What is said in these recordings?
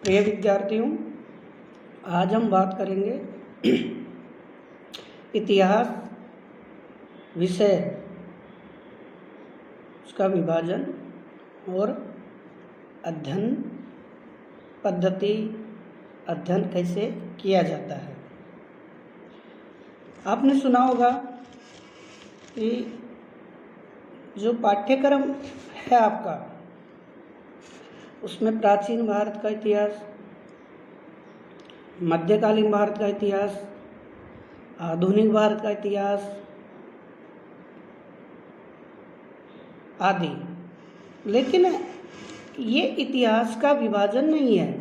प्रिय विद्यार्थियों, आज हम बात करेंगे इतिहास विषय, उसका विभाजन और अध्ययन पद्धति, अध्ययन कैसे किया जाता है। आपने सुना होगा कि जो पाठ्यक्रम है आपका, उसमें प्राचीन भारत का इतिहास, मध्यकालीन भारत का इतिहास, आधुनिक भारत का इतिहास आदि। लेकिन ये इतिहास का विभाजन नहीं है,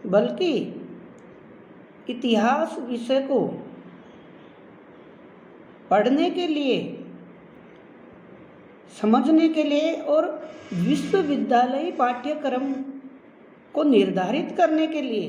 बल्कि इतिहास विषय को पढ़ने के लिए, समझने के लिए और विश्वविद्यालयी पाठ्यक्रम को निर्धारित करने के लिए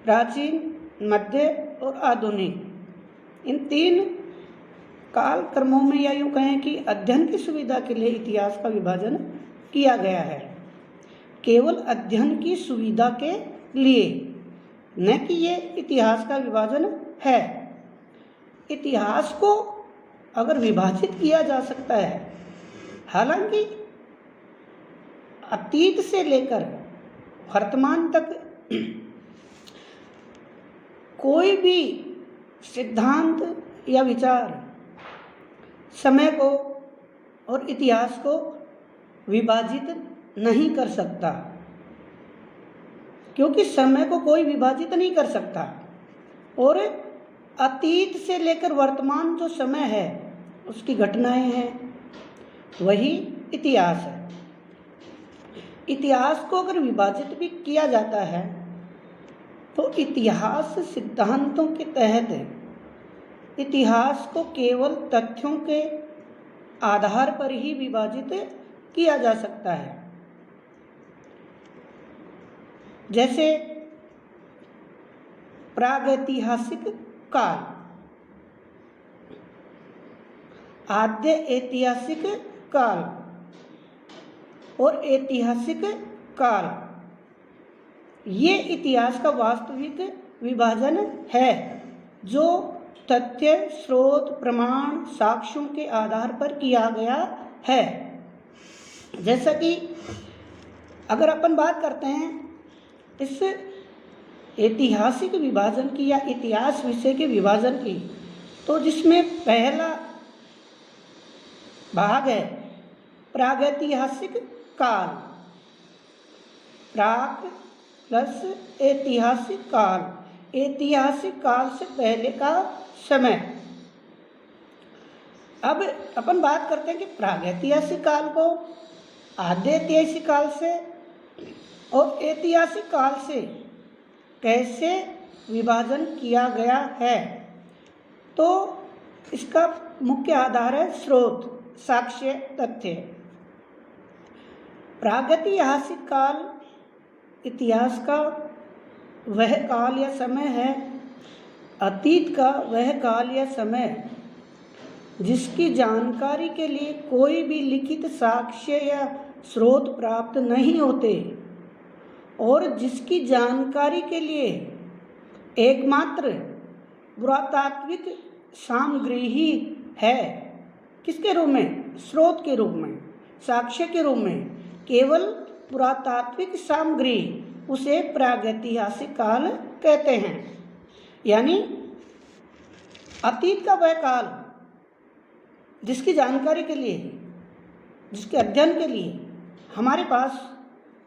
प्राचीन, मध्य और आधुनिक इन तीन काल क्रमों में, या यूँ कहें कि अध्ययन की सुविधा के लिए इतिहास का विभाजन किया गया है। केवल अध्ययन की सुविधा के लिए, न कि ये इतिहास का विभाजन है। इतिहास को अगर विभाजित किया जा सकता है, हालांकि अतीत से लेकर वर्तमान तक कोई भी सिद्धांत या विचार समय को और इतिहास को विभाजित नहीं कर सकता, क्योंकि समय को कोई विभाजित नहीं कर सकता और अतीत से लेकर वर्तमान जो समय है, उसकी घटनाएं हैं, वही इतिहास है। इतिहास को अगर विभाजित भी किया जाता है तो इतिहास सिद्धांतों के तहत इतिहास को केवल तथ्यों के आधार पर ही विभाजित किया जा सकता है। जैसे प्रागैतिहासिक काल, आद्य ऐतिहासिक काल और ऐतिहासिक काल, ये इतिहास का वास्तविक विभाजन है जो तथ्य, स्रोत, प्रमाण, साक्ष्यों के आधार पर किया गया है। जैसा कि अगर अपन बात करते हैं इस ऐतिहासिक विभाजन की या इतिहास विषय के विभाजन की, तो जिसमें पहला भाग है प्रागैतिहासिक काल, प्राग प्लस ऐतिहासिक काल, ऐतिहासिक काल से पहले का समय। अब अपन बात करते हैं कि प्रागैतिहासिक काल को आद्य ऐतिहासिक काल से और ऐतिहासिक काल से कैसे विभाजन किया गया है। तो इसका मुख्य आधार है स्रोत, साक्ष्य, तथ्य। प्रागैतिहासिक काल इतिहास का वह काल या समय है, अतीत का वह काल या समय जिसकी जानकारी के लिए कोई भी लिखित साक्ष्य या स्रोत प्राप्त नहीं होते और जिसकी जानकारी के लिए एकमात्र पुरातात्विक सामग्री ही है। किसके रूप में? स्रोत के रूप में, साक्ष्य के रूप में, केवल पुरातात्विक सामग्री, उसे प्रागैतिहासिक काल कहते हैं। यानी अतीत का वह काल जिसकी जानकारी के लिए, जिसके अध्ययन के लिए हमारे पास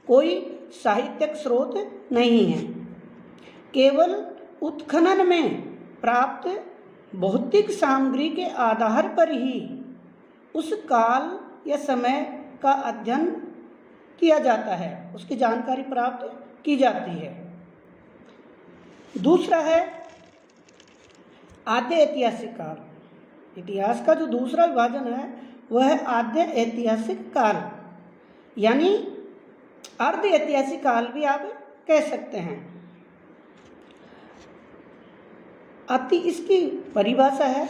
कोई साहित्यिक स्रोत नहीं है, केवल उत्खनन में प्राप्त भौतिक सामग्री के आधार पर ही उस काल या समय का अध्ययन किया जाता है, उसकी जानकारी प्राप्त की जाती है। दूसरा है आद्य ऐतिहासिक काल। इतिहास का जो दूसरा विभाजन है वह है आद्य ऐतिहासिक काल, यानी अर्ध ऐतिहासिक काल भी आप कह सकते हैं। इसकी परिभाषा है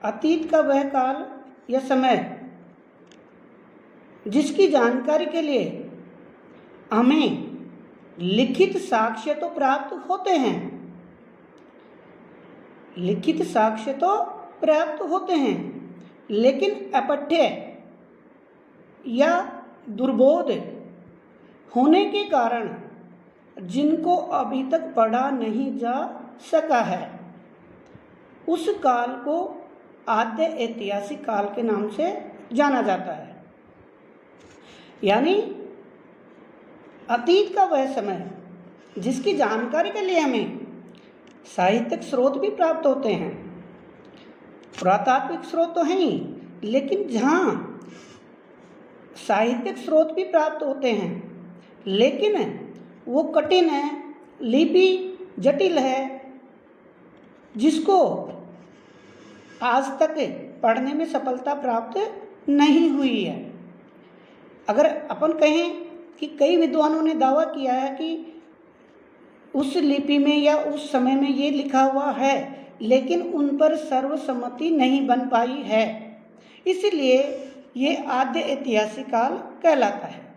अतीत का वह काल या समय जिसकी जानकारी के लिए हमें लिखित साक्ष्य तो प्राप्त होते हैं, लिखित साक्ष्य तो प्राप्त होते हैं, लेकिन अपठ्य या दुर्बोध होने के कारण जिनको अभी तक पढ़ा नहीं जा सका है, उस काल को आद्य ऐतिहासिक काल के नाम से जाना जाता है। यानी अतीत का वह समय जिसकी जानकारी के लिए हमें साहित्यिक स्रोत भी प्राप्त होते हैं, पुरातात्विक स्रोत तो हैं ही, लेकिन जहाँ साहित्यिक स्रोत भी प्राप्त होते हैं लेकिन वो कठिन है, लिपि जटिल है, जिसको आज तक पढ़ने में सफलता प्राप्त नहीं हुई है। अगर अपन कहें कि कई विद्वानों ने दावा किया है कि उस लिपि में या उस समय में ये लिखा हुआ है, लेकिन उन पर सर्वसम्मति नहीं बन पाई है, इसलिए ये आद्य ऐतिहासिक काल कहलाता है,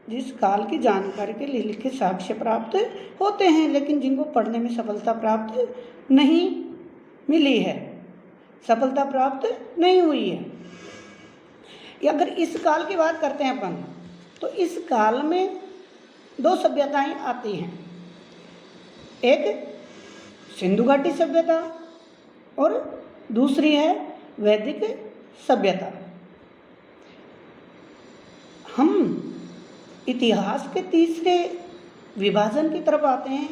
जिस काल की जानकारी के लिए लिखित साक्ष्य प्राप्त होते हैं लेकिन जिनको पढ़ने में सफलता प्राप्त नहीं मिली है, सफलता प्राप्त नहीं हुई है। या अगर इस काल की बात करते हैं अपन, तो इस काल में दो सभ्यताएं आती हैं, एक सिंधु घाटी सभ्यता और दूसरी है वैदिक सभ्यता। हम इतिहास के तीसरे विभाजन की तरफ आते हैं,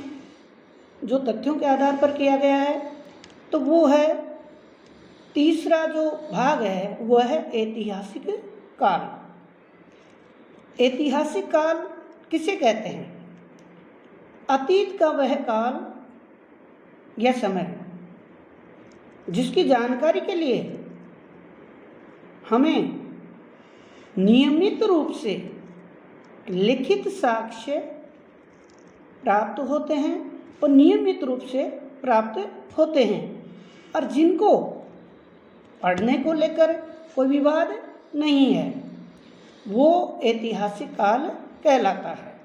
जो तथ्यों के आधार पर किया गया है, तो वो है तीसरा जो भाग है वह है ऐतिहासिक काल। ऐतिहासिक काल किसे कहते हैं? अतीत का वह काल या समय जिसकी जानकारी के लिए हमें नियमित रूप से लिखित साक्ष्य प्राप्त होते हैं और नियमित रूप से प्राप्त होते हैं, और जिनको पढ़ने को लेकर कोई विवाद नहीं है, वो ऐतिहासिक काल कहलाता है।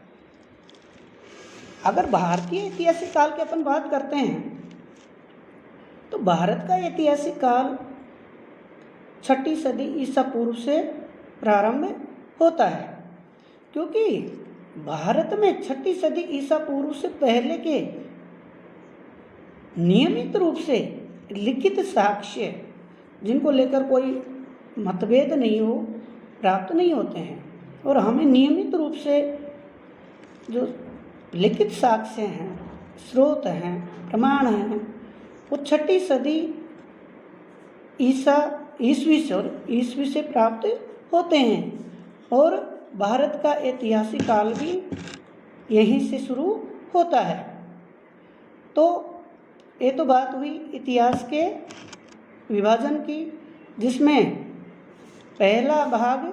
अगर भारतीय ऐतिहासिक काल की अपन बात करते हैं तो भारत का ऐतिहासिक काल 6ठी सदी ईसा पूर्व से प्रारंभ होता है, क्योंकि भारत में 6ठी सदी ईसा पूर्व से पहले के नियमित रूप से लिखित साक्ष्य जिनको लेकर कोई मतभेद नहीं हो प्राप्त नहीं होते हैं, और हमें नियमित रूप से जो लिखित साक्ष्य हैं, स्रोत हैं, प्रमाण हैं, वो 6ठी सदी ईस्वी से प्राप्त होते हैं, और भारत का ऐतिहासिक काल भी यहीं से शुरू होता है। तो ये तो बात हुई इतिहास के विभाजन की, जिसमें पहला भाग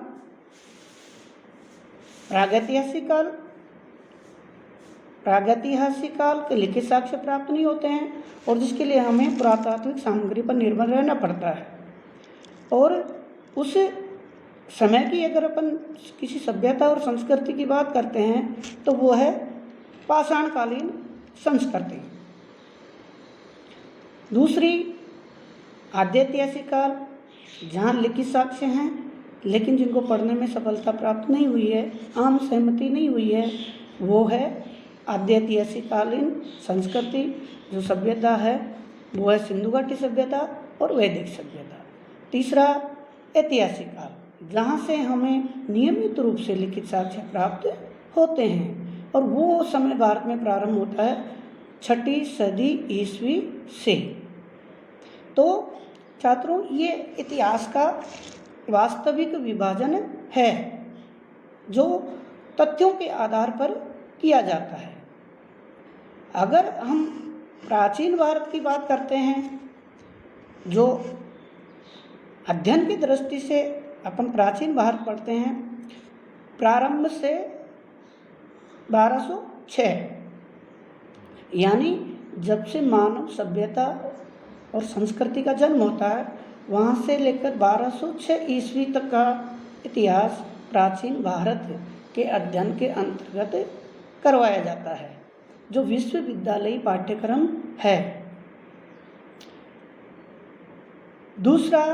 प्रागैतिहासिक काल, प्रागैतिहासिक काल के लिखित साक्ष्य प्राप्त नहीं होते हैं और जिसके लिए हमें पुरातात्विक सामग्री पर निर्भर रहना पड़ता है। और उस समय की अगर अपन किसी सभ्यता और संस्कृति की बात करते हैं तो वो है पाषाणकालीन संस्कृति। दूसरी आद्य ऐतिहासिक काल, जहाँ लिखित साक्ष्य हैं लेकिन जिनको पढ़ने में सफलता प्राप्त नहीं हुई है, आम सहमति नहीं हुई है, वो है आद्य ऐतिहासिक कालीन संस्कृति। जो सभ्यता है वो है सिंधु घाटी सभ्यता और वैदिक सभ्यता। तीसरा ऐतिहासिक काल, जहाँ से हमें नियमित रूप से लिखित साक्ष्य प्राप्त होते हैं, और वो समय भारत में प्रारंभ होता है 6ठी सदी ईस्वी से। तो छात्रों, ये इतिहास का वास्तविक विभाजन है जो तथ्यों के आधार पर किया जाता है। अगर हम प्राचीन भारत की बात करते हैं, जो अध्ययन की दृष्टि से अपन प्राचीन भारत पढ़ते हैं, प्रारंभ से 1206, यानी जब से मानव सभ्यता और संस्कृति का जन्म होता है, वहाँ से लेकर 1206 ईस्वी तक का इतिहास प्राचीन भारत के अध्ययन के अंतर्गत करवाया जाता है, जो विश्वविद्यालयी पाठ्यक्रम है। दूसरा,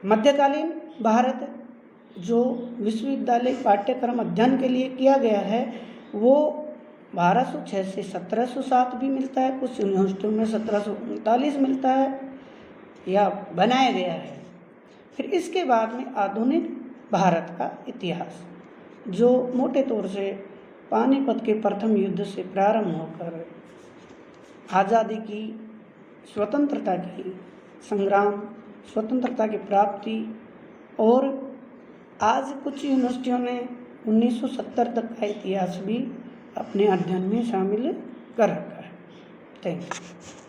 मध्यकालीन भारत, जो विश्वविद्यालय पाठ्यक्रम अध्ययन के लिए किया गया है, वो 1206 से 1707 भी मिलता है, कुछ यूनिवर्सिटियों में 1739 मिलता है या बनाया गया है। फिर इसके बाद में आधुनिक भारत का इतिहास, जो मोटे तौर से पानीपत के प्रथम युद्ध से प्रारंभ होकर आज़ादी की, स्वतंत्रता की संग्राम, स्वतंत्रता की प्राप्ति, और आज कुछ यूनिवर्सिटियों ने 1970 तक का इतिहास भी अपने अध्ययन में शामिल कर रखा है। Thank you.